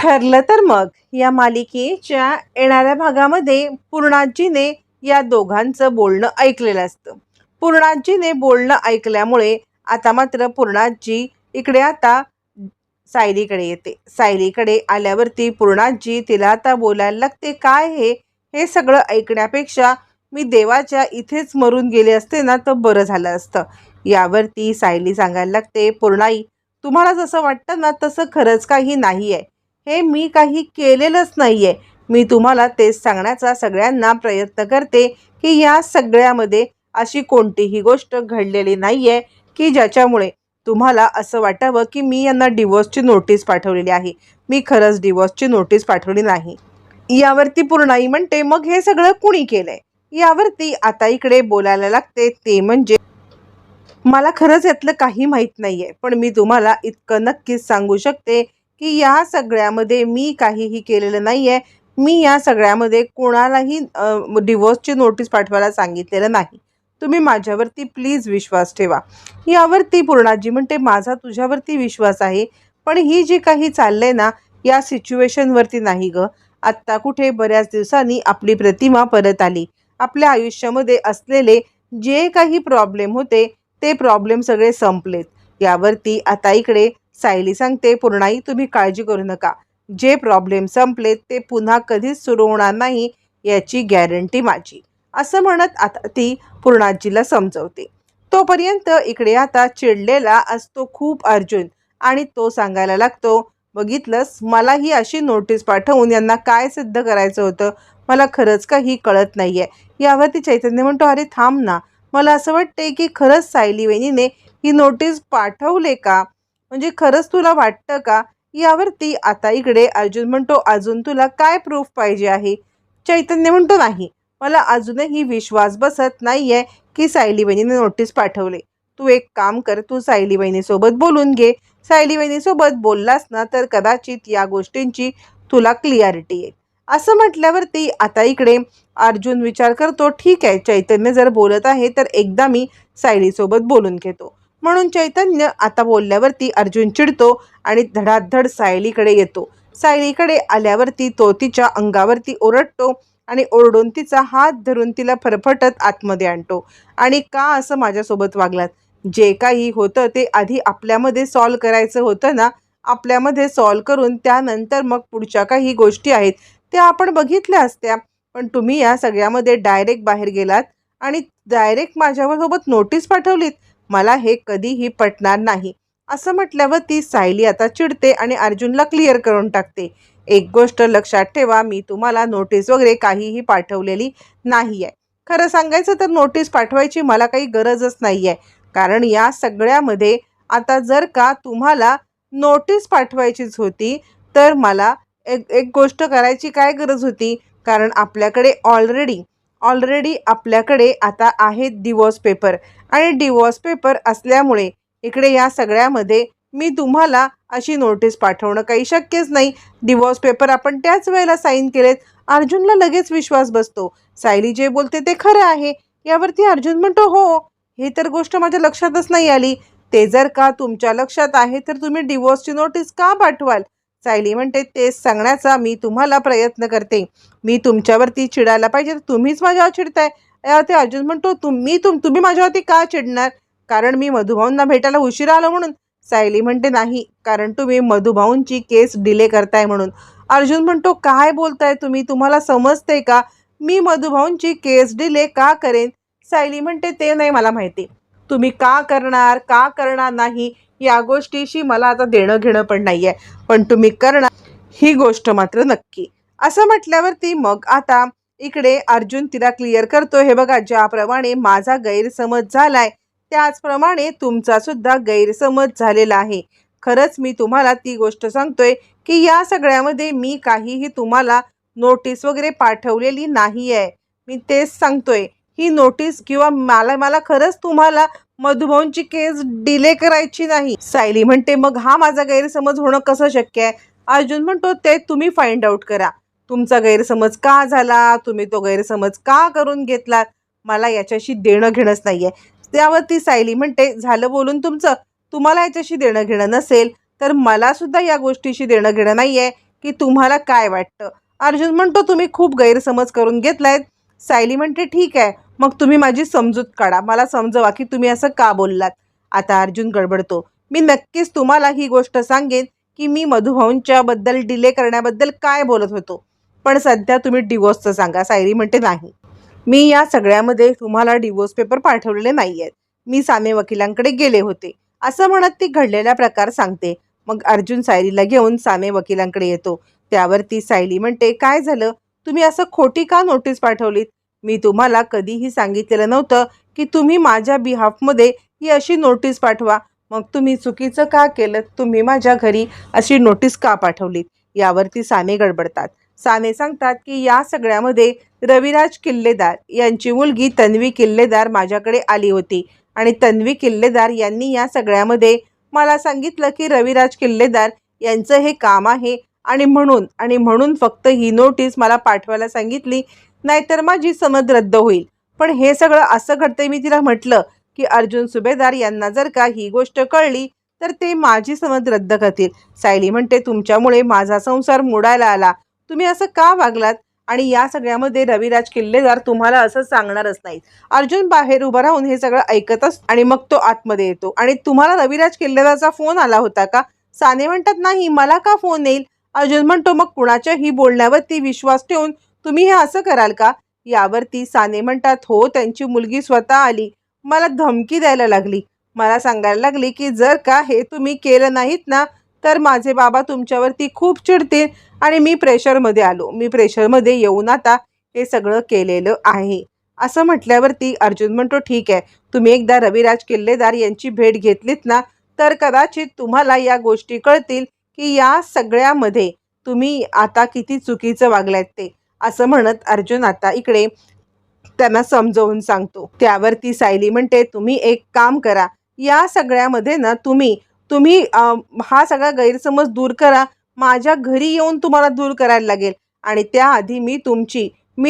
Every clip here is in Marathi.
ठरलं तर मग या मालिकेच्या येणाऱ्या भागामध्ये पूर्णाजीने या दोघांचं बोलणं ऐकलेलं असतं. पूर्णाजीने बोलणं ऐकल्यामुळे आता मात्र पूर्णाजी इकडे आता सायलीकडे येते. सायलीकडे आल्यावरती पूर्णाजी तिला आता बोलायला लागते, काय हे सगळं ऐकण्यापेक्षा मी देवाच्या इथेच मरून गेले असते ना तर बरं झालं असतं. यावरती सायली सांगायला लागते, पूर्णाई तुम्हाला जसं वाटतं ना तसं खरंच काही नाही आहे. हे मी काही केलेलंच नाही आहे. मी तुम्हाला तेच सांगण्याचा सगळ्यांना प्रयत्न करते की या सगळ्यामध्ये अशी कोणतीही गोष्ट घडलेली नाही आहे की ज्याच्यामुळे तुम्हाला असं वाटावं की मी यांना डिवोर्सची नोटीस पाठवलेली आहे. मी खरंच डिवोर्सची नोटीस पाठवली नाही. यावरती पूर्णाई म्हणते, मग हे सगळं कुणी केलंय? यावरती आता इकडे बोलायला लागते, ते म्हणजे मला खरंच यातलं काही माहीत नाहीये, पण मी तुम्हाला इतकं नक्कीच सांगू शकते की या सगळ्यामध्ये मी काहीही केलेलं नाहीये. मी या सगळ्यामध्ये कोणालाही डिवोर्सची नोटीस पाठवायला सांगितलेलं नाही. तुम्ही माझ्यावरती प्लीज विश्वास ठेवा. यावरती पूर्णाजी म्हणते, माझा तुझ्यावरती विश्वास आहे, पण ही जी काही चाललंय ना या सिच्युएशनवरती नाही ग. आत्ता कुठे बऱ्याच दिवसांनी आपली प्रतिमा परत आली. आपल्या आयुष्यामध्ये असलेले जे काही प्रॉब्लेम होते ते प्रॉब्लेम सगळे संपलेत. यावरती आता इकडे सायली सांगते, पूर्णाई तुम्ही काळजी करू नका. जे प्रॉब्लेम संपलेत ते पुन्हा कधीच सुरू होणार नाही याची गॅरंटी माझी. असं म्हणत आता ती पूर्णाजीला समजवते. तोपर्यंत इकडे आता चिडलेला असतो खूप अर्जुन आणि तो सांगायला लागतो, बघितलंस मला ही अशी नोटीस पाठवून यांना काय सिद्ध करायचं होतं, मला खरंच काही कळत नाहीये. यावरती चैतन्य म्हणतो, अरे थांब ना, मला असं वाटतंय की खरंच सायली वहिनीने ही नोटीस पाठवले का, म्हणजे खरंच तुला वाटतं का? यावरती आता इकडे अर्जुन म्हणतो, अजून तुला काय प्रूफ पाहिजे आहे? चैतन्य म्हणतो, नाही, मला अजूनही विश्वास बसत नाहीये की सायली वहिनीने नोटीस पाठवले. तू एक काम कर, तू सायली वहिनीसोबत बोलून घे. सायली वहिनीसोबत बोललास ना तर कदाचित या गोष्टींची तुला क्लिअरिटी येईल. असं म्हटल्यावरती आता इकडे अर्जुन विचार करतो, ठीक आहे, चैतन्य जर बोलत आहे तर एकदा मी सायलीसोबत बोलून घेतो. म्हणून चैतन्य आता बोलल्यावरती अर्जुन चिडतो आणि धडाधड सायलीकडे येतो. सायलीकडे आल्यावरती तो तिच्या अंगावरती ओरडतो आणि ओरडून तिचा हात धरून तिला फरफटत आतमध्ये आणतो. आणि का असं माझ्यासोबत वागलात? जे काही होतं ते आधी आपल्यामध्ये सॉल्व करायचं होतं ना. आपल्यामध्ये सॉल्व करून त्यानंतर मग पुढच्या काही गोष्टी आहेत त्या आपण बघितल्या असत्या. पण तुम्ही या सगळ्यामध्ये डायरेक्ट बाहेर गेलात आणि डायरेक्ट माझ्यासोबत नोटीस पाठवलीत. मला हे कधीही पटणार नाही. असं म्हटल्यावर ती सायली आता चिडते आणि अर्जुनला क्लिअर करून टाकते, एक गोष्ट लक्षात ठेवा, मी तुम्हाला नोटीस वगैरे काहीही पाठवलेली नाही आहे. खरं सांगायचं तर नोटीस पाठवायची मला काही गरजच नाही आहे. कारण या सगळ्यामध्ये आता जर का तुम्हाला नोटीस पाठवायचीच होती तर मला एक एक गोष्ट करायची काय गरज होती? कारण आपल्याकडे ऑलरेडी आपल्याकडे आता आहेत डिवोर्स पेपर आणि डिवोर्स पेपर असल्यामुळे इकडे या सगळ्यामध्ये मी तुम्हाला अशी नोटीस पाठवणं काही शक्यच नाही. डिवोर्स पेपर आपण त्याच वेळेला साईन केलेत. अर्जुनला लगेच विश्वास बसतो, सायली जे बोलते ते खरं आहे. यावरती अर्जुन म्हणतो, हो, हे तर गोष्ट माझ्या लक्षातच नाही आली. ते जर का तुमच्या लक्षात आहे तर तुम्ही डिवोर्सची नोटीस का पाठवाल? सायली म्हणते, तेच सांगण्याचा मी तुम्हाला प्रयत्न करते. मी तुमच्यावरती चिडायला पाहिजे तर तुम्हीच माझ्यावर चिडताय. ते अर्जुन म्हणतो, तुम्ही माझ्यावरती का चिडणार? कारण मी मधुभाऊंना भेटायला उशिरा आलो म्हणून? सायली म्हणते, नाही, कारण तुम्ही मधुभाऊंची केस डिले करताय म्हणून. अर्जुन म्हणतो, काय बोलताय तुम्ही? तुम्हाला समजते का मी मधुभाऊंची केस डिले का करेन? सायली म्हणते, ते नाही मला माहिती. तुम्ही का करणार नाही या गोष्टीशी मला आता देणं घेणं पण नाहीये, पण तुम्ही करणार ही गोष्ट मात्र नक्की. असं म्हटल्यावरती मग आता इकडे अर्जुन तिला क्लिअर करतो, हे बघा, ज्याप्रमाणे माझा गैरसमज झालाय त्याचप्रमाणे तुमचा सुद्धा गैरसमज झालेला आहे. खरंच मी तुम्हाला ती गोष्ट सांगतोय की या सगळ्यामध्ये मी काहीही तुम्हाला नोटीस वगैरे पाठवलेली नाही आहे. मी तेच सांगतोय, ही नोटीस किंवा मला खरंच तुम्हाला मधुभाऊंची केस डिले करायची नाही. सायली म्हणते, मग हा माझा गैरसमज होणं कसं शक्य आहे? अर्जुन म्हणतो, ते तुम्ही फाइंड आउट करा. तुमचा गैरसमज का झाला, तुम्ही तो गैरसमज का करून घेतलात, मला याच्याशी देणं घेणंच नाहीये. त्यावरती सायली म्हणते, झालं बोलून तुमचं. तुम्हाला याच्याशी देणं घेणं नसेल तर मला सुद्धा या गोष्टीशी देणं घेणं नाहीये. की तुम्हाला काय वाटतं. अर्जुन म्हणतो तुम्ही खूप गैरसमज करून घेतलायत. सायली म्हणते ठीक आहे, मग तुम्ही माझी समजूत काढा, मला समजवा की तुम्ही असं का बोललात. आता अर्जुन गडबडतो. मी नक्कीच तुम्हाला ही गोष्ट सांगेन की मी मधुभाऊंच्या बद्दल डिले करण्याबद्दल काय बोलत होतो, पण सध्या तुम्ही डिवोर्सचं सांगा. सायली म्हणते नाही, मी या सगळ्यामध्ये तुम्हाला डिवोर्स पेपर पाठवलेले नाही आहेत. मी साने वकिलांकडे गेले होते, असं म्हणत ती घडलेला प्रकार सांगते. मग अर्जुन सायलीला घेऊन साने वकिलांकडे येतो. त्यावरती सायली म्हणते काय झालं, तुम्ही असं खोटी का नोटीस पाठवलीत. मी तुम्हाला कधीही सांगितलेलं नव्हतं की तुम्ही माझ्या बिहाफमध्ये ही अशी नोटीस पाठवा. मग तुम्ही चुकीचं का केलं, तुम्ही माझ्या घरी अशी नोटीस का पाठवलीत. यावरती साने गडबडतात. साने सांगतात की या सगळ्यामध्ये रविराज किल्लेदार यांची मुलगी तन्वी किल्लेदार माझ्याकडे आली होती आणि तन्वी किल्लेदार यांनी या सगळ्यामध्ये मला सांगितलं की रविराज किल्लेदार यांचं हे काम आहे आणि म्हणून फक्त ही नोटीस मला पाठवायला सांगितली, नाहीतर माझी समज रद्द होईल. पण हे सगळं असं घडतंय. मी तिला म्हटलं की अर्जुन सुभेदार यांना जर का ही गोष्ट कळली तर ते माझी समज रद्द करतील. सायली म्हणते तुमच्यामुळे माझा संसार मोडायला आला, तुम्ही असं का वागलात. आणि या सगळ्यामध्ये रविराज किल्लेदार तुम्हाला असं सांगणारच नाहीत. अर्जुन बाहेर उभा राहून हे सगळं ऐकतच आणि मग तो आतमध्ये येतो. आणि तुम्हाला रविराज किल्लेदारचा फोन आला होता का. साने म्हणतात नाही, मला का फोन येईल. अर्जुन म्हणतो मग कुणाच्याही बोलण्यावरती विश्वास ठेवून तुम्ही हे असं कराल का. यावरती साने म्हणतात हो, त्यांची मुलगी स्वतः आली, मला धमकी द्यायला लागली, मला सांगायला लागली की जर का हे तुम्ही केलं नाहीत ना तर माझे बाबा तुमच्यावरती खूप चिडतील आणि मी प्रेशरमध्ये आलो, मी प्रेशरमध्ये येऊन आता हे सगळं केलेलं आहे. असं म्हटल्यावरती अर्जुन म्हणतो ठीक आहे, तुम्ही एकदा रविराज किल्लेदार यांची भेट घेतलीत ना तर कदाचित तुम्हाला या गोष्टी कळतील की या सगळ्यामध्ये तुम्ही आता किती चुकीचं वागलात ते. असं म्हणत अर्जुन आता इकडे त्यांना समजावून सांगतो. त्यावरती सायली म्हणते तुम्ही एक काम करा, या सगळ्यामध्ये ना तुम्ही तुम्ही हा सगळा गैरसमज दूर करा, माझ्या घरी येऊन तुम्हाला दूर करायला लागेल आणि त्याआधी मी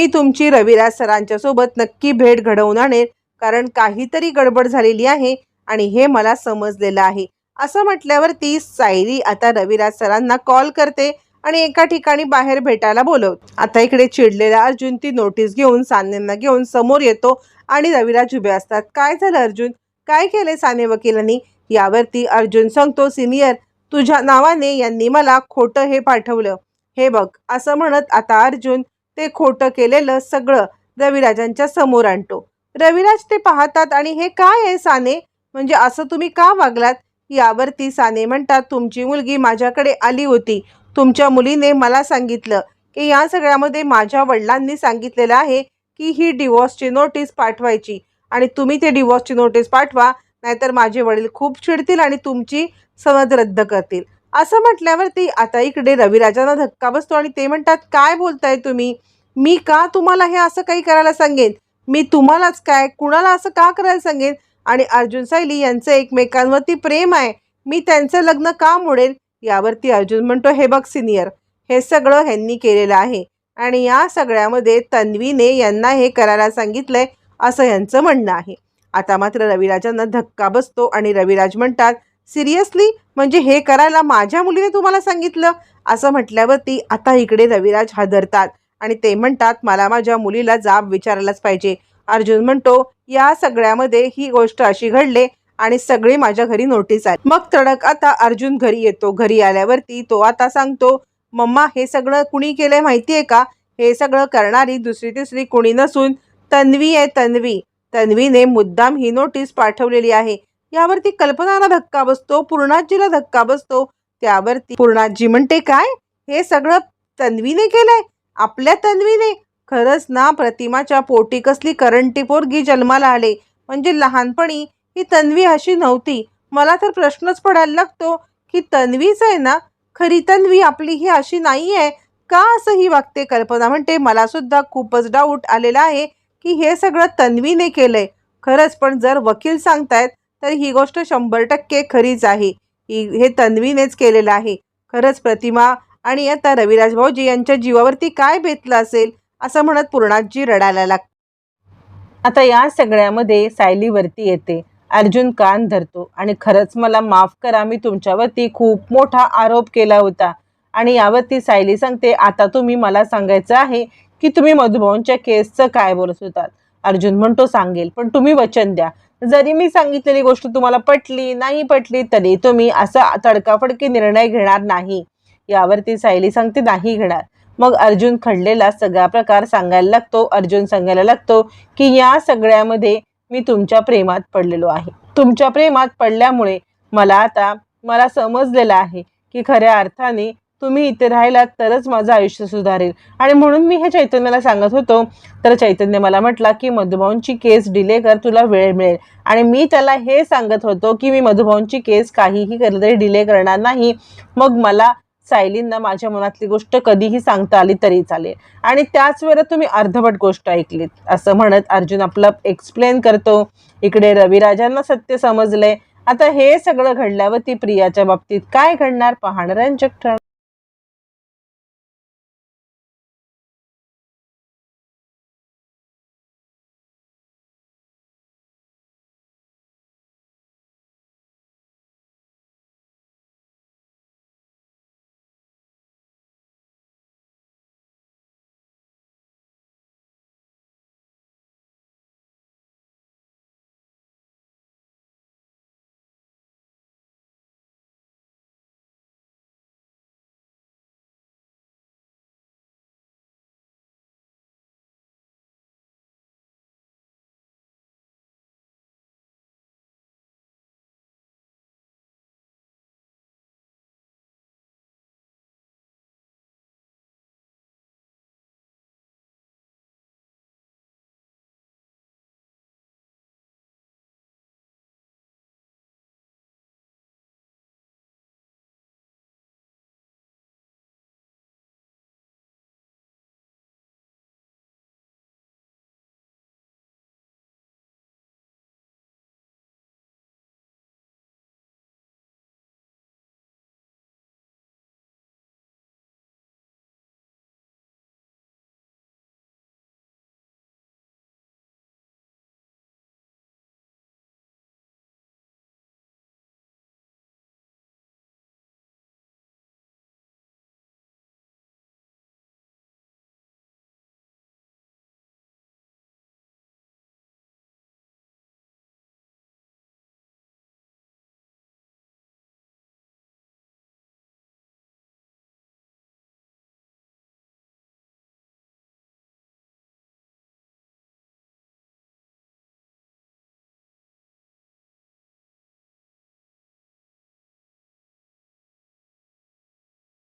तुमची रविराज सरांच्या सोबत नक्की भेट घडवून आणेल, कारण काहीतरी गडबड झालेली आहे आणि हे मला समजलेलं आहे. असं म्हटल्यावरती सायली आता रविराज सरांना कॉल करते आणि एका ठिकाणी बाहेर भेटायला बोलवत. आता इकडे चिडलेला अर्जुन ती नोटीस घेऊन सानेंना घेऊन समोर येतो आणि रविराज उभे असतात. काय झालं अर्जुन, काय केले साने वकिलांनी. यावरती अर्जुन सांगतो सिनियर, तुझ्या नावाने यांनी मला खोटं हे पाठवलं, हे बघ. असं म्हणत आता अर्जुन ते खोटं केलेलं सगळं रविराजांच्या समोर आणतो. रविराज ते पाहतात आणि हे काय आहे साने, म्हणजे असं तुम्ही का वागलात. यावरती साने म्हणतात तुमची मुलगी माझ्याकडे आली होती, तुमच्या मुलीने मला सांगितलं की या सगळ्यामध्ये माझ्या वडिलांनी सांगितलेलं आहे की ही डिवोर्सची नोटीस पाठवायची आणि तुम्ही ते डिवोर्सची नोटीस पाठवा, नाहीतर माझे वडील खूप चिडतील आणि तुमची समज रद्द करतील. असं म्हटल्यावरती आता इकडे रविराजांना धक्का बसतो आणि ते म्हणतात काय बोलताय तुम्ही, मी का तुम्हाला हे असं काही करायला सांगेन, मी तुम्हालाच काय कुणाला असं का करायला सांगेन. आणि अर्जुन सायली यांचं एकमेकांवरती प्रेम आहे, मी त्यांचं लग्न का मोडेल. यावरती अर्जुन म्हणतो हे बघ सिनियर, हे सगळं ह्यांनी केलेलं आहे आणि या सगळ्यामध्ये तन्वीने यांना हे करायला सांगितलंय असं यांचं म्हणणं आहे. आता मात्र रविराजांना धक्का बसतो आणि रविराज म्हणतात सिरियसली, म्हणजे हे करायला माझ्या मुलीने तुम्हाला सांगितलं. असं म्हटल्यावरती आता इकडे रविराज हादरतात आणि ते म्हणतात मला माझ्या मुलीला जाब विचारायलाच पाहिजे. अर्जुन म्हणतो या सगळ्यामध्ये ही गोष्ट अशी घडले आणि सगळे माझ्या घरी नोटीस आहे. मग तडक आता अर्जुन घरी येतो. घरी आल्यावरती तो आता सांगतो मम्मा हे सगळं कुणी केलंय माहिती आहे का, हे सगळं करणारी दुसरी तिसरी कुणी नसून तन्वी आहे. तन्वीने मुद्दाम ही नोटीस पाठवलेली आहे. यावरती कल्पनाला धक्का बसतो, पूर्णाजीला धक्का बसतो. त्यावरती पूर्णाजी म्हणते काय, हे सगळं तन्वीने केलंय, आपल्या तन्वीने. खरंच ना, प्रतिमाच्या पोटी कसली करंटी पोरगी जन्माला आले, म्हणजे लहानपणी ही तन्वी अशी नव्हती. मला तर प्रश्नच पडायला लागतो की तन्वीच आहे ना खरी तन्वी, आपली ही अशी नाही आहे का, असं ही वागते. कल्पना म्हणते मला सुद्धा खूपच डाऊट आलेला आहे की हे सगळं तन्वीने केलंय. खरंच, पण जर वकील सांगतायत तर ही गोष्ट 100% खरीच आहे, हे तन्वीनेच केलेलं आहे. खरंच प्रतिमा आणि आता रविराज भाऊजी यांच्या जीवावरती काय बेतलं असेल, असं म्हणत पूर्णाजी रडायला लागते. आता या सगळ्यामध्ये सायलीवरती येते. अर्जुन कान धरतो आणि खरंच मला माफ करा, मी तुमच्यावरती खूप मोठा आरोप केला होता आणि यावरती सायली सांगते, आता तुम्ही मला सांगायचं आहे की तुम्ही मधुभाऊंच्या केसचं काय बोलत होतात. अर्जुन म्हणतो, सांगेल, पण तुम्ही वचन द्या. जरी मी सांगितलेली गोष्ट तुम्हाला पटली नाही पटली तरी तुम्ही असा तडकाफडकी निर्णय घेणार नाही. यावरती सायली सांगते, नाही घेणार. मग अर्जुन खडलेला सगळा प्रकार सांगायला लागतो. अर्जुन सांगायला लागतो की या सगळ्यामध्ये मी तुमच्या प्रेमात पडलेलो आहे. तुमच्या प्रेमात पडल्यामुळे मला समजलेलं आहे की खऱ्या अर्थाने तुम्ही इथे राहिलात तरच माझं आयुष्य सुधारेल. आणि म्हणून मी हे चैतन्याला सांगत होतो. तर चैतन्य मला म्हटला की मधुभाऊंची केस डिले कर, तुला वेळ मिळेल. आणि मी त्याला हे सांगत होतो की मी मधुभाऊंची केस काहीही केलं तरी डिले करणार नाही. मग मला सायलींना माझ्या मनातली गोष्ट कधीही सांगता आली तरी चालेल. आणि त्याच वेळेला तुम्ही अर्धवट गोष्ट ऐकलीत, असं म्हणत अर्जुन आपलं एक्सप्लेन करतो. इकडे रविराजांना सत्य समजलंय. आता हे सगळं घडल्यावर ती प्रियाच्या बाबतीत काय घडणार पाहणाऱ्यांच्या